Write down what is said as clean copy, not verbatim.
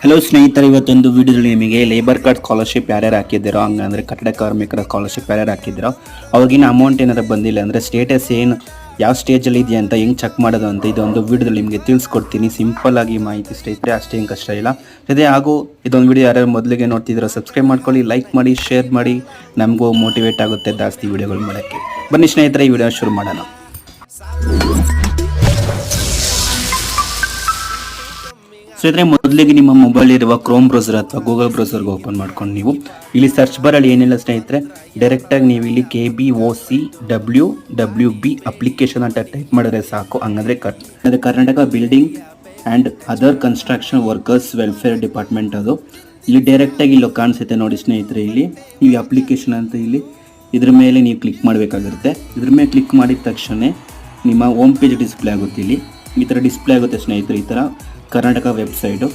Hello ಸ್ನೇಹಿತರೆ, ಇವತ್ತೊಂದು ವಿಡಿಯೋದಲ್ಲಿ ನಿಮಗೆ ಲೇಬರ್ ಕಾರ್ಡ್ ಸ್ಕಾಲರ್ಶಿಪ್ ಯಾರ್ಯಾರು ಹಾಕಿದ್ದೀರೋ, ಹಂಗಂದರೆ ಕಟ್ಟಡ ಕಾರ್ಮಿಕರ ಸ್ಕಾಲರ್ಶಿಪ್ ಯಾರ್ಯಾರು ಹಾಕಿದ್ದೀರೋ ಅವ್ರಿಗಿನ ಅಮೌಂಟ್ ಏನಾರು ಬಂದಿಲ್ಲ ಅಂದರೆ ಸ್ಟೇಟಸ್ ಏನು ಯಾವ ಸ್ಟೇಜಲ್ಲಿ ಇದೆಯಾ ಅಂತ ಹೆಂಗೆ ಚೆಕ್ ಮಾಡೋದು ಅಂತ ಇದೊಂದು ವಿಡಿಯೋದಲ್ಲಿ ನಿಮಗೆ ತಿಳಿಸ್ಕೊಡ್ತೀನಿ. ಸಿಂಪಲ್ ಆಗಿ ಮಾಹಿತಿ ಸ್ನೇಹಿತರೆ, ಅಷ್ಟೇನು ಕಷ್ಟ ಇಲ್ಲ. ಅದೇ ಹಾಗೂ ಇದೊಂದು ವಿಡಿಯೋ ಯಾರ್ಯಾರು ಮೊದಲಿಗೆ ನೋಡ್ತಿದ್ದೀರೋ ಸಬ್ಸ್ಕ್ರೈಬ್ ಮಾಡ್ಕೊಳ್ಳಿ, ಲೈಕ್ ಮಾಡಿ, ಶೇರ್ ಮಾಡಿ. ನಮಗೂ ಮೋಟಿವೇಟ್ ಆಗುತ್ತೆ ಜಾಸ್ತಿ ವಿಡಿಯೋಗಳು ಮಾಡೋಕ್ಕೆ. ಬನ್ನಿ ಸ್ನೇಹಿತರೆ, ಈ ವಿಡಿಯೋ ಶುರು ಮಾಡೋಣ. ಸ್ನೇಹಿತರೆ, ಮೊದಲಿಗೆ ನಿಮ್ಮ ಮೊಬೈಲ್ ಇರುವ ಕ್ರೋಮ್ ಬ್ರೌಸರ್ ಅಥವಾ ಗೂಗಲ್ ಬ್ರೌಸರ್ಗೆ ಓಪನ್ ಮಾಡ್ಕೊಂಡು ನೀವು ಇಲ್ಲಿ ಸರ್ಚ್ ಬಾರಲ್ಲಿ ಏನಿಲ್ಲ ಸ್ನೇಹಿತರೆ, ಡೈರೆಕ್ಟಾಗಿ ನೀವು ಇಲ್ಲಿ KBOCWWB ಅಪ್ಲಿಕೇಶನ್ ಅಂತ ಟೈಪ್ ಮಾಡಿದ್ರೆ ಸಾಕು. ಹಂಗಂದರೆ Karnataka building and other construction workers welfare department. ಅದು ಇಲ್ಲಿ ಡೈರೆಕ್ಟಾಗಿ ಇಲ್ಲೋ ಕಾಣಿಸುತ್ತೆ ನೋಡಿ ಸ್ನೇಹಿತರೆ. ಇಲ್ಲಿ ನೀವು ಅಪ್ಲಿಕೇಶನ್ ಅಂತ ಇಲ್ಲಿ ಇದ್ರ ಮೇಲೆ ನೀವು ಕ್ಲಿಕ್ ಮಾಡಬೇಕಾಗಿರುತ್ತೆ. ಇದ್ರ ಮೇಲೆ ಕ್ಲಿಕ್ ಮಾಡಿದ ತಕ್ಷಣ ನಿಮ್ಮ ಹೋಮ್ ಪೇಜ್ ಡಿಸ್ಪ್ಲೇ ಆಗುತ್ತೆ. ಇಲ್ಲಿ ಈ ಥರ ಡಿಸ್ಪ್ಲೇ ಆಗುತ್ತೆ ಸ್ನೇಹಿತರೆ. ಈ ಥರ ಕರ್ನಾಟಕ ವೆಬ್ಸೈಟು